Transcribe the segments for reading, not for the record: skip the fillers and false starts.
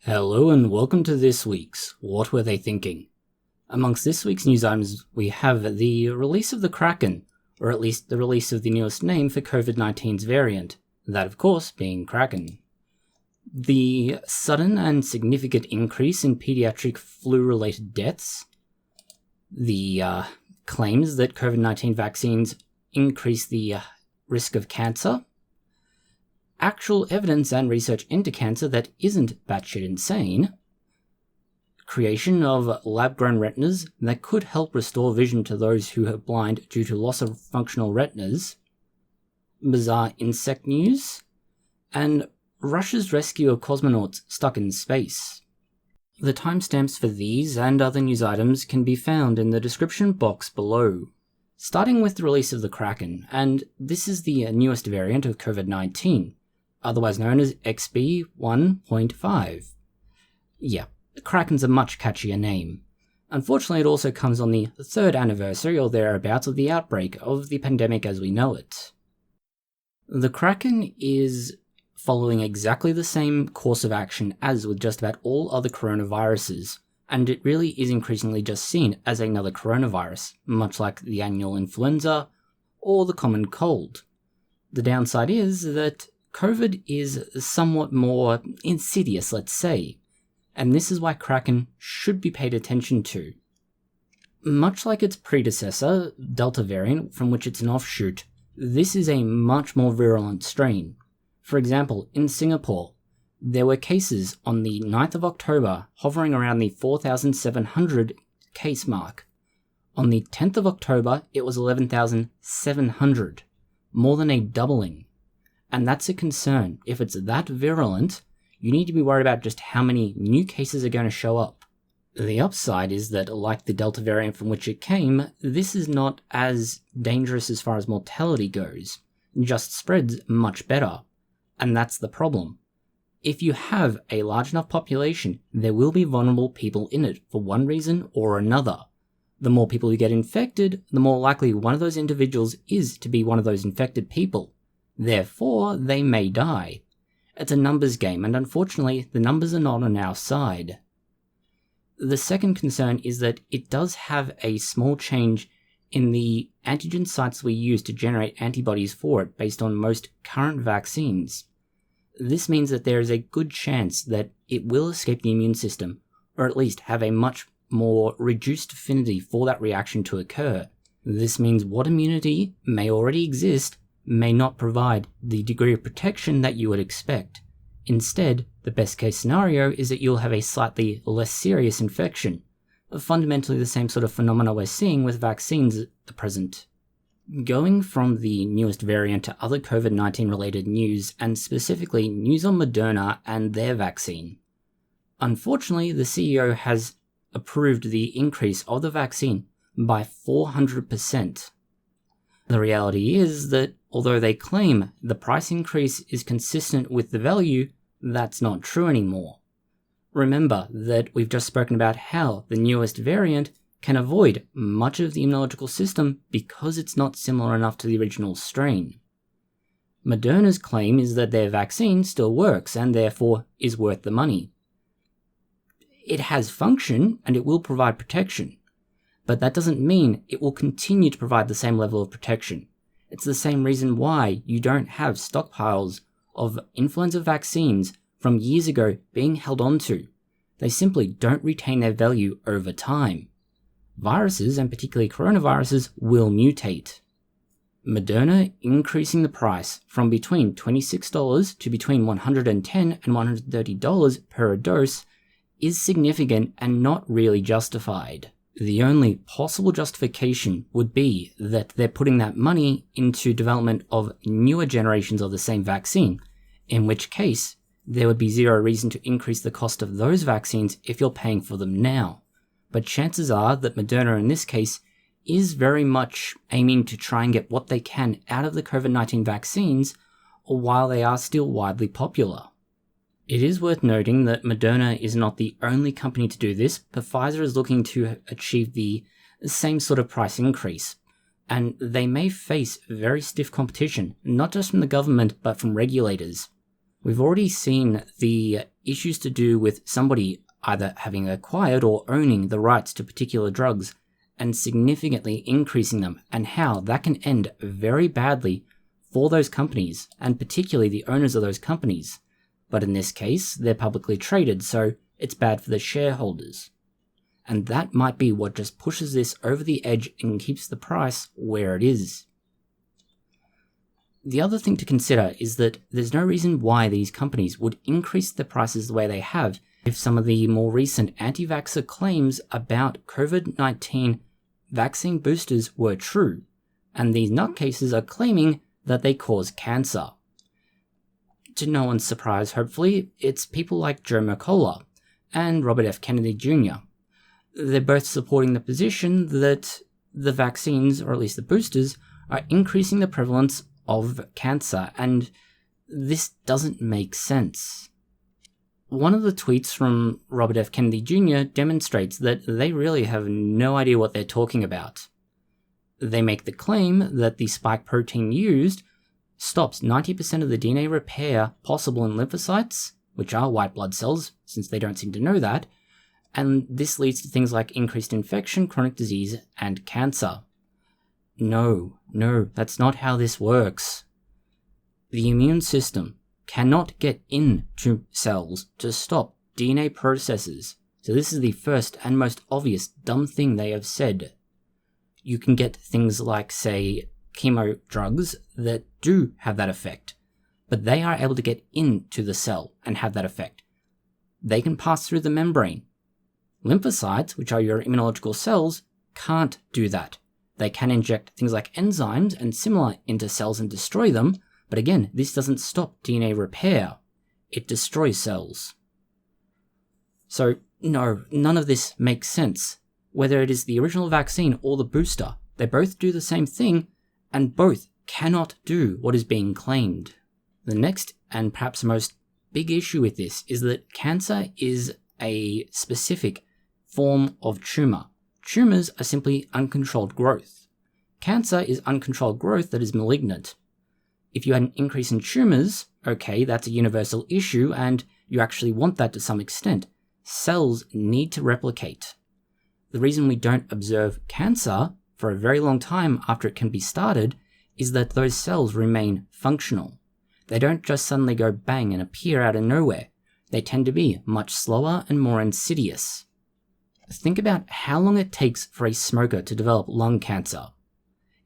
Hello and welcome to this week's What Were They Thinking? Amongst this week's news items, we have the release of the Kraken, or at least the release of the newest name for COVID-19's variant, that of course being Kraken. The sudden and significant increase in paediatric flu-related deaths, the claims that COVID-19 vaccines increase the risk of cancer, actual evidence and research into cancer that isn't batshit insane, creation of lab-grown retinas that could help restore vision to those who are blind due to loss of functional retinas, bizarre insect news, and Russia's rescue of cosmonauts stuck in space. The timestamps for these and other news items can be found in the description box below. Starting with the release of the Kraken, and this is the newest variant of COVID-19, otherwise known as XB1.5. Yeah, Kraken's a much catchier name. Unfortunately, it also comes on the 3rd anniversary or thereabouts of the outbreak of the pandemic as we know it. The Kraken is following exactly the same course of action as with just about all other coronaviruses, and it really is increasingly just seen as another coronavirus, much like the annual influenza or the common cold. The downside is that COVID is somewhat more insidious, let's say, and this is why Kraken should be paid attention to. Much like its predecessor, Delta variant, from which it's an offshoot, this is a much more virulent strain. For example, in Singapore, there were cases on the 9th of October hovering around the 4,700 case mark. On the 10th of October, it was 11,700, more than a doubling. And that's a concern. If it's that virulent, you need to be worried about just how many new cases are going to show up. The upside is that, like the Delta variant from which it came, this is not as dangerous as far as mortality goes, just spreads much better. And that's the problem. If you have a large enough population, there will be vulnerable people in it for one reason or another. The more people who get infected, the more likely one of those individuals is to be one of those infected people. Therefore, they may die. It's a numbers game, and unfortunately, the numbers are not on our side. The second concern is that it does have a small change in the antigen sites we use to generate antibodies for it based on most current vaccines. This means that there is a good chance that it will escape the immune system, or at least have a much more reduced affinity for that reaction to occur. This means what immunity may already exist may not provide the degree of protection that you would expect. Instead, the best case scenario is that you'll have a slightly less serious infection, fundamentally the same sort of phenomena we're seeing with vaccines at the present. Going from the newest variant to other COVID-19 related news, and specifically news on Moderna and their vaccine. Unfortunately, the CEO has approved the increase of the vaccine by 400%. The reality is that although they claim the price increase is consistent with the value, that's not true anymore. Remember that we've just spoken about how the newest variant can avoid much of the immunological system because it's not similar enough to the original strain. Moderna's claim is that their vaccine still works and therefore is worth the money. It has function and it will provide protection, but that doesn't mean it will continue to provide the same level of protection. It's the same reason why you don't have stockpiles of influenza vaccines from years ago being held onto. They simply don't retain their value over time. Viruses, and particularly coronaviruses, will mutate. Moderna increasing the price from between $26 to between $110 and $130 per dose is significant and not really justified. The only possible justification would be that they're putting that money into development of newer generations of the same vaccine, in which case there would be zero reason to increase the cost of those vaccines if you're paying for them now. But chances are that Moderna in this case is very much aiming to try and get what they can out of the COVID-19 vaccines while they are still widely popular. It is worth noting that Moderna is not the only company to do this, but Pfizer is looking to achieve the same sort of price increase, and they may face very stiff competition, not just from the government, but from regulators. We've already seen the issues to do with somebody either having acquired or owning the rights to particular drugs and significantly increasing them, and how that can end very badly for those companies, and particularly the owners of those companies. But in this case, they're publicly traded, so it's bad for the shareholders. And that might be what just pushes this over the edge and keeps the price where it is. The other thing to consider is that there's no reason why these companies would increase the prices the way they have if some of the more recent anti-vaxxer claims about COVID-19 vaccine boosters were true, and these nutcases are claiming that they cause cancer. To no one's surprise, hopefully, it's people like Joe Mercola and Robert F. Kennedy Jr. They're both supporting the position that the vaccines, or at least the boosters, are increasing the prevalence of cancer, and this doesn't make sense. One of the tweets from Robert F. Kennedy Jr. demonstrates that they really have no idea what they're talking about. They make the claim that the spike protein used stops 90% of the DNA repair possible in lymphocytes, which are white blood cells, since they don't seem to know that, and this leads to things like increased infection, chronic disease, and cancer. No, that's not how this works. The immune system cannot get into cells to stop DNA processes, so this is the first and most obvious dumb thing they have said. You can get things like, say, chemo drugs that do have that effect, but they are able to get into the cell and have that effect. They can pass through the membrane. Lymphocytes, which are your immunological cells, can't do that. They can inject things like enzymes and similar into cells and destroy them, but again, this doesn't stop DNA repair. It destroys cells. So, no, none of this makes sense. Whether it is the original vaccine or the booster, they both do the same thing, and both cannot do what is being claimed. The next, and perhaps most big issue with this, is that cancer is a specific form of tumour. Tumours are simply uncontrolled growth. Cancer is uncontrolled growth that is malignant. If you had an increase in tumours, okay, that's a universal issue, and you actually want that to some extent. Cells need to replicate. The reason we don't observe cancer for a very long time after it can be started is that those cells remain functional. They don't just suddenly go bang and appear out of nowhere. They tend to be much slower and more insidious. Think about how long it takes for a smoker to develop lung cancer.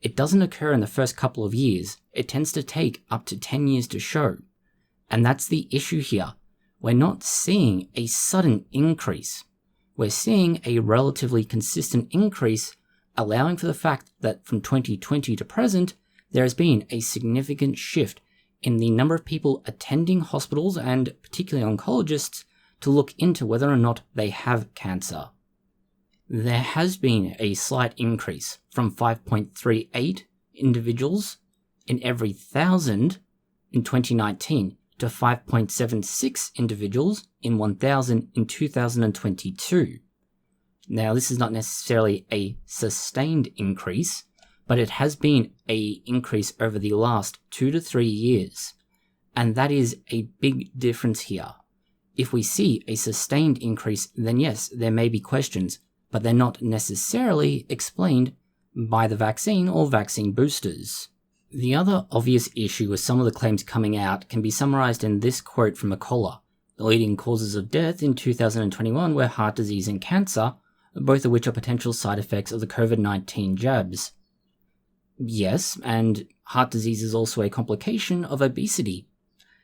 It doesn't occur in the first couple of years. It tends to take up to 10 years to show. And that's the issue here. We're not seeing a sudden increase. We're seeing a relatively consistent increase, allowing for the fact that from 2020 to present, there has been a significant shift in the number of people attending hospitals and particularly oncologists to look into whether or not they have cancer. There has been a slight increase from 5.38 individuals in every 1,000 in 2019 to 5.76 individuals in 1,000 in 2022. Now, this is not necessarily a sustained increase, but it has been an increase over the last 2 to 3 years, and that is a big difference here. If we see a sustained increase, then yes, there may be questions, but they're not necessarily explained by the vaccine or vaccine boosters. The other obvious issue with some of the claims coming out can be summarized in this quote from Mercola. The leading causes of death in 2021 were heart disease and cancer, both of which are potential side effects of the COVID-19 jabs. Yes, and heart disease is also a complication of obesity,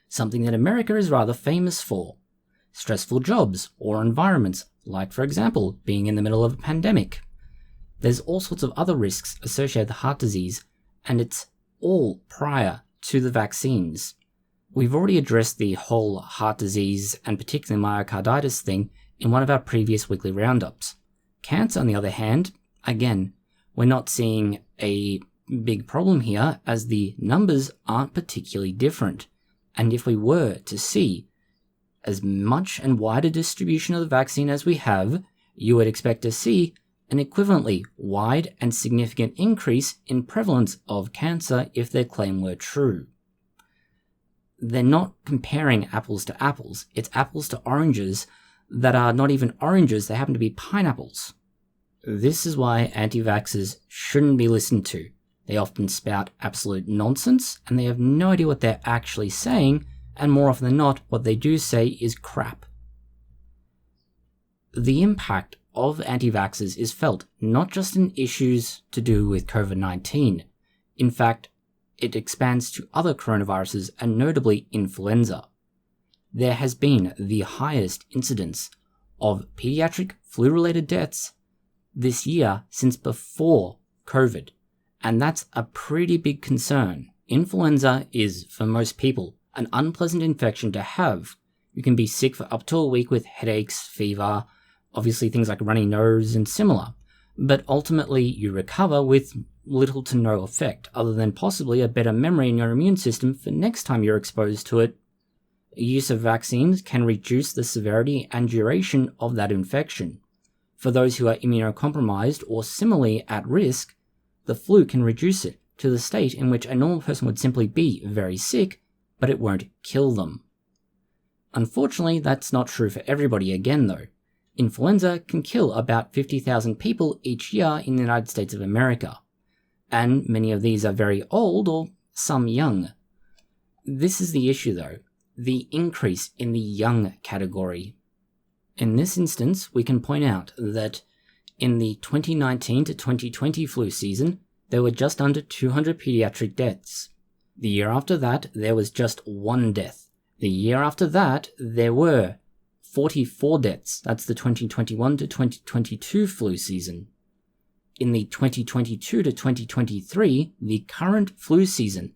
something that America is rather famous for. Stressful jobs or environments, like for example, being in the middle of a pandemic. There's all sorts of other risks associated with heart disease, and it's all prior to the vaccines. We've already addressed the whole heart disease and particularly myocarditis thing in one of our previous weekly roundups. Cancer, on the other hand, again, we're not seeing a big problem here as the numbers aren't particularly different. And if we were to see as much and wider distribution of the vaccine as we have, you would expect to see an equivalently wide and significant increase in prevalence of cancer if their claim were true. they're not comparing apples to apples. It's apples to oranges that are not even oranges, they happen to be pineapples. This is why anti-vaxxers shouldn't be listened to. They often spout absolute nonsense, and they have no idea what they're actually saying, and more often than not, what they do say is crap. The impact of anti-vaxxers is felt not just in issues to do with COVID-19. In fact, it expands to other coronaviruses and notably influenza. There has been the highest incidence of pediatric flu-related deaths this year since before COVID, and that's a pretty big concern. Influenza is, for most people, an unpleasant infection to have. You can be sick for up to a week with headaches, fever, obviously things like a runny nose and similar, but ultimately you recover with little to no effect, other than possibly a better memory in your immune system for next time you're exposed to it. Use of vaccines can reduce the severity and duration of that infection. For those who are immunocompromised or similarly at risk, the flu can reduce it to the state in which a normal person would simply be very sick, but it won't kill them. Unfortunately, that's not true for everybody again though. Influenza can kill about 50,000 people each year in the United States of America, and many of these are very old or some young. This is the issue though, the increase in the young category. In this instance, we can point out that in the 2019 to 2020 flu season, there were just under 200 pediatric deaths. The year after that, there was just 1 death. The year after that, there were 44 deaths. That's the 2021 to 2022 flu season. In the 2022 to 2023, the current flu season,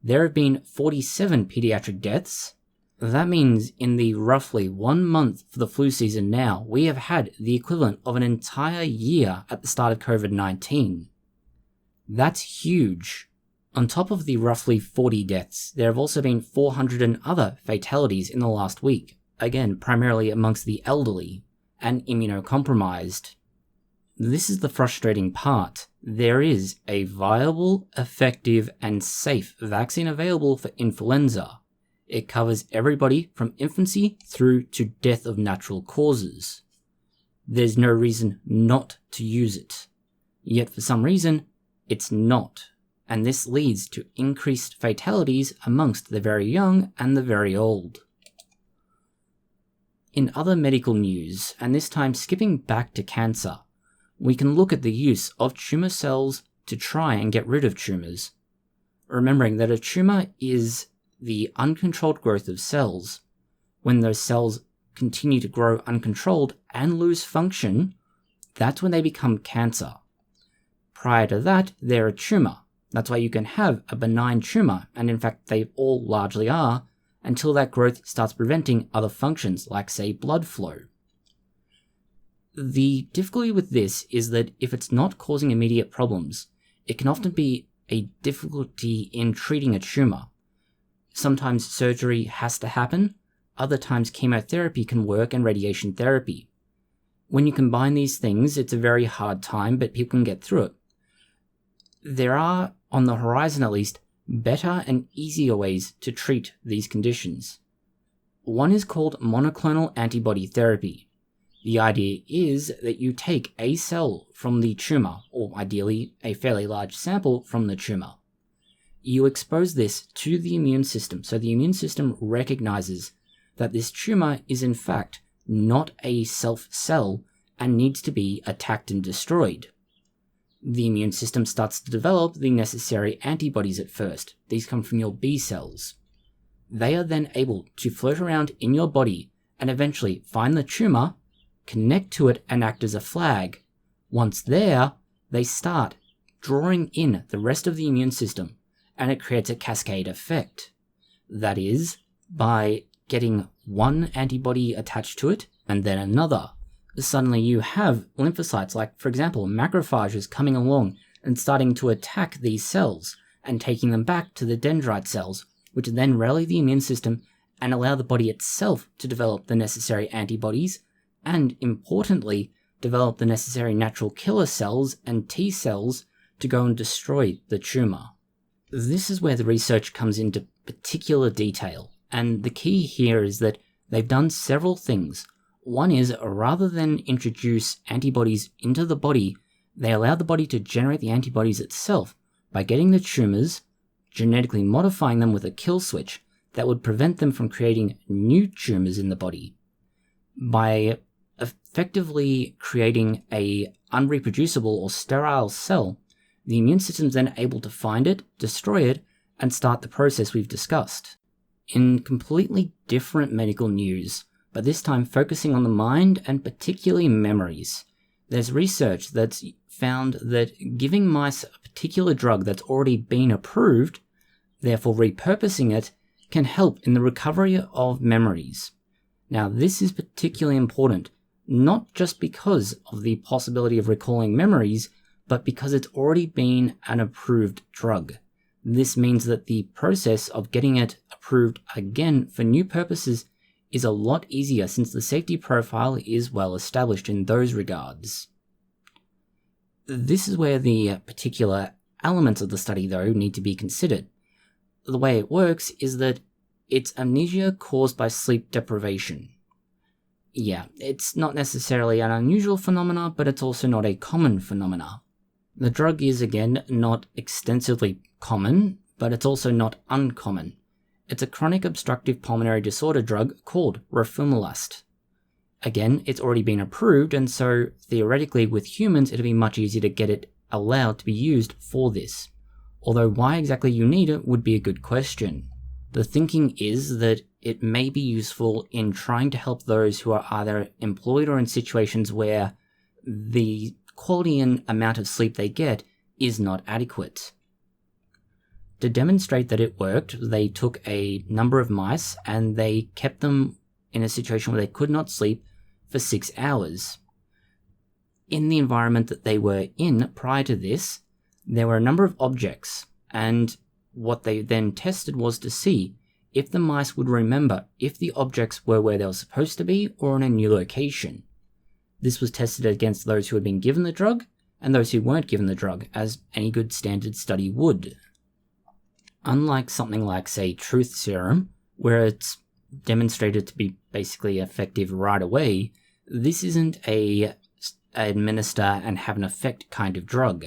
there have been 47 pediatric deaths. That means in the roughly 1 month for the flu season now, we have had the equivalent of an entire year at the start of COVID-19. That's huge. On top of the roughly 40 deaths, there have also been 400 and other fatalities in the last week, again primarily amongst the elderly and immunocompromised. This is the frustrating part. There is a viable, effective, and safe vaccine available for influenza. It covers everybody from infancy through to death of natural causes. There's no reason not to use it. Yet for some reason, it's not. And this leads to increased fatalities amongst the very young and the very old. In other medical news, and this time skipping back to cancer, we can look at the use of tumour cells to try and get rid of tumours. Remembering that a tumour is the uncontrolled growth of cells. When those cells continue to grow uncontrolled and lose function, that's when they become cancer. Prior to that, they're a tumour. That's why you can have a benign tumour, and in fact they all largely are, until that growth starts preventing other functions like, say, blood flow. The difficulty with this is that if it's not causing immediate problems, it can often be a difficulty in treating a tumour. Sometimes surgery has to happen, other times chemotherapy can work and radiation therapy. When you combine these things, it's a very hard time, but people can get through it. There are, on the horizon at least, better and easier ways to treat these conditions. One is called monoclonal antibody therapy. The idea is that you take a cell from the tumour, or ideally a fairly large sample from the tumour. You expose this to the immune system, so the immune system recognizes that this tumour is in fact not a self-cell and needs to be attacked and destroyed. The immune system starts to develop the necessary antibodies at first. These come from your B cells. They are then able to float around in your body and eventually find the tumour, connect to it and act as a flag. Once there, they start drawing in the rest of the immune system, and it creates a cascade effect. That is, by getting one antibody attached to it, and then another, suddenly you have lymphocytes like, for example, macrophages coming along and starting to attack these cells and taking them back to the dendrite cells, which then rally the immune system and allow the body itself to develop the necessary antibodies and, importantly, develop the necessary natural killer cells and T cells to go and destroy the tumour. This is where the research comes into particular detail, and the key here is that they've done several things. One is, rather than introduce antibodies into the body, they allow the body to generate the antibodies itself by getting the tumours, genetically modifying them with a kill switch that would prevent them from creating new tumours in the body. By effectively creating a unreproducible or sterile cell, the immune system is then able to find it, destroy it, and start the process we've discussed. In completely different medical news, but this time focusing on the mind and particularly memories, there's research that's found that giving mice a particular drug that's already been approved, therefore repurposing it, can help in the recovery of memories. Now, this is particularly important, not just because of the possibility of recalling memories, but because it's already been an approved drug. This means that the process of getting it approved again for new purposes is a lot easier since the safety profile is well established in those regards. This is where the particular elements of the study, though, need to be considered. The way it works is that it's amnesia caused by sleep deprivation. Yeah, it's not necessarily an unusual phenomena, but it's also not a common phenomena. The drug is, again, not extensively common, but it's also not uncommon. It's a chronic obstructive pulmonary disorder drug called roflumilast. Again, it's already been approved, and so theoretically with humans it'll be much easier to get it allowed to be used for this. Although why exactly you need it would be a good question. The thinking is that it may be useful in trying to help those who are either employed or in situations where the quality and amount of sleep they get is not adequate. To demonstrate that it worked, they took a number of mice and they kept them in a situation where they could not sleep for 6 hours. In the environment that they were in prior to this, there were a number of objects, and what they then tested was to see if the mice would remember if the objects were where they were supposed to be or in a new location. This was tested against those who had been given the drug and those who weren't given the drug, as any good standard study would. Unlike something like, say, truth serum, where it's demonstrated to be basically effective right away, this isn't a administer and have an effect kind of drug.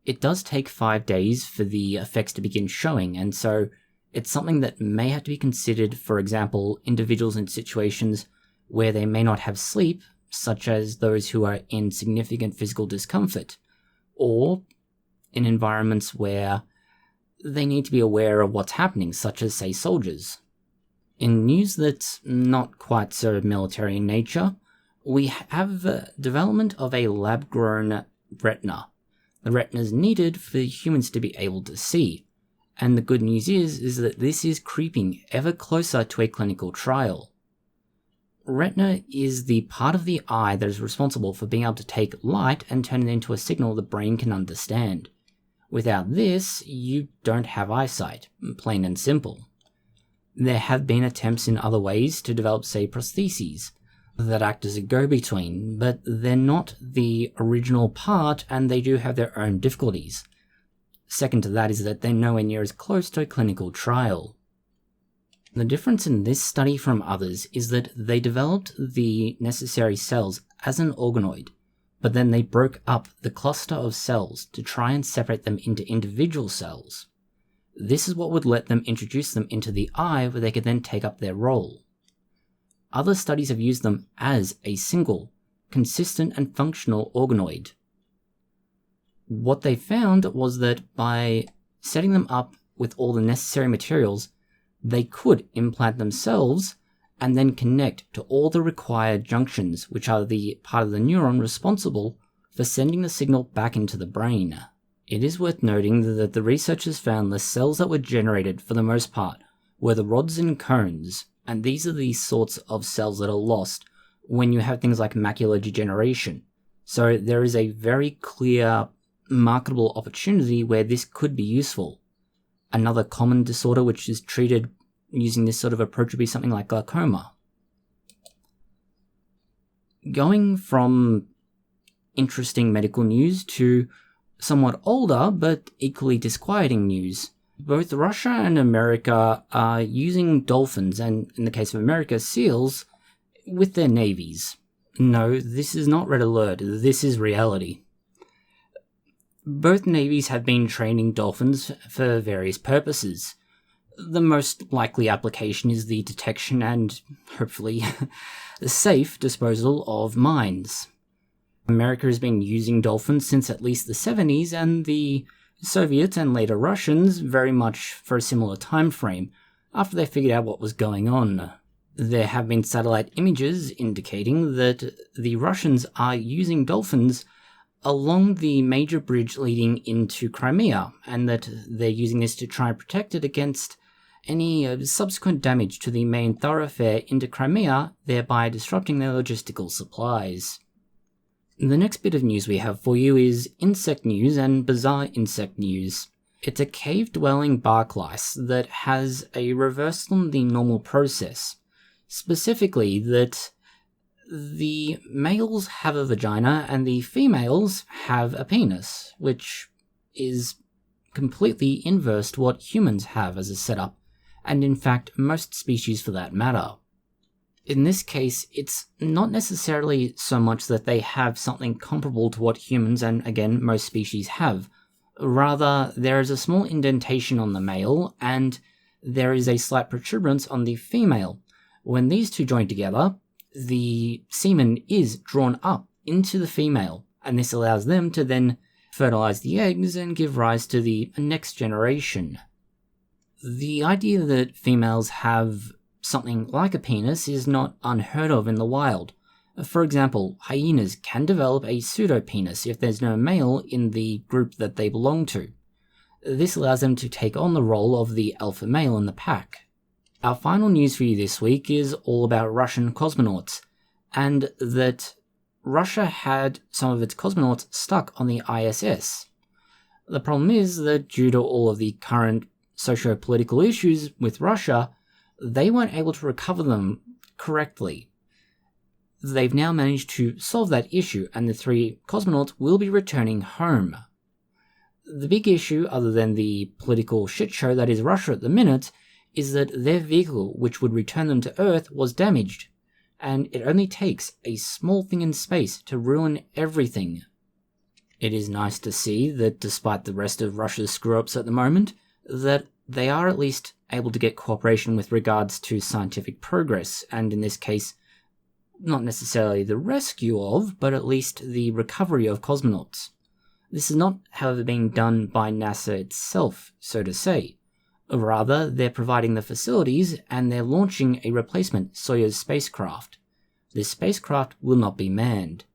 It does take 5 days for the effects to begin showing, and so it's something that may have to be considered, for example, individuals in situations where they may not have sleep, such as those who are in significant physical discomfort, or in environments where they need to be aware of what's happening, such as, say, soldiers. In news that's not quite so military in nature, we have development of a lab-grown retina. The retina is needed for humans to be able to see, and the good news is that this is creeping ever closer to a clinical trial. Retina is the part of the eye that is responsible for being able to take light and turn it into a signal the brain can understand. Without this, you don't have eyesight, plain and simple. There have been attempts in other ways to develop, say, prostheses that act as a go-between, but they're not the original part and they do have their own difficulties. Second to that is that they're nowhere near as close to a clinical trial. The difference in this study from others is that they developed the necessary cells as an organoid, but then they broke up the cluster of cells to try and separate them into individual cells. This is what would let them introduce them into the eye where they could then take up their role. Other studies have used them as a single, consistent and functional organoid. What they found was that by setting them up with all the necessary materials, they could implant themselves and then connect to all the required junctions, which are the part of the neuron responsible for sending the signal back into the brain. It is worth noting that the researchers found the cells that were generated, for the most part, were the rods and cones, and these are the sorts of cells that are lost when you have things like macular degeneration. So there is a very clear, marketable opportunity where this could be useful. Another common disorder which is treated using this sort of approach would be something like glaucoma. Going from interesting medical news to somewhat older but equally disquieting news, Both Russia and America are using dolphins, and in the case of America, seals, with their navies. No, this is not red alert, this is reality. Both navies have been training dolphins for various purposes. The most likely application is the detection and, hopefully, safe disposal of mines. America has been using dolphins since at least the 70s, and the Soviets and later Russians very much for a similar time frame, after they figured out what was going on. There have been satellite images indicating that the Russians are using dolphins along the major bridge leading into Crimea, and that they're using this to try and protect it against any subsequent damage to the main thoroughfare into Crimea, thereby disrupting their logistical supplies. The next bit of news we have for you is insect news and bizarre insect news. It's a cave-dwelling bark lice that has a reversal in the normal process. Specifically, that the males have a vagina and the females have a penis, which is completely inverse to what humans have as a setup, and in fact most species for that matter. In this case, it's not necessarily so much that they have something comparable to what humans and again most species have. Rather, there is a small indentation on the male and there is a slight protuberance on the female. When these two join together, the semen is drawn up into the female, and this allows them to then fertilize the eggs and give rise to the next generation. The idea that females have something like a penis is not unheard of in the wild. For example, hyenas can develop a pseudo-penis if there's no male in the group that they belong to. This allows them to take on the role of the alpha male in the pack. Our final news for you this week is all about Russian cosmonauts, and that Russia had some of its cosmonauts stuck on the ISS. The problem is that due to all of the current socio-political issues with Russia, they weren't able to recover them correctly. They've now managed to solve that issue, and the 3 cosmonauts will be returning home. The big issue, other than the political shitshow that is Russia at the minute, is that their vehicle, which would return them to Earth, was damaged, and it only takes a small thing in space to ruin everything. It is nice to see that despite the rest of Russia's screw-ups at the moment, that they are at least able to get cooperation with regards to scientific progress, and in this case, not necessarily the rescue of, but at least the recovery of cosmonauts. This is not, however, being done by NASA itself, so to say. Rather, they're providing the facilities and they're launching a replacement Soyuz spacecraft. This spacecraft will not be manned.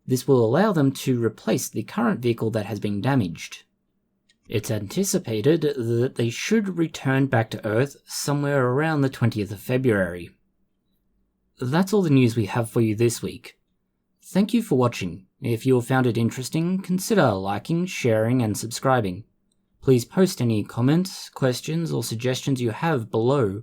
This will allow them to replace the current vehicle that has been damaged. It's anticipated that they should return back to Earth somewhere around the 20th of February. That's all the news we have for you this week. Thank you for watching. If you have found it interesting, consider liking, sharing, and subscribing. Please post any comments, questions, or suggestions you have below.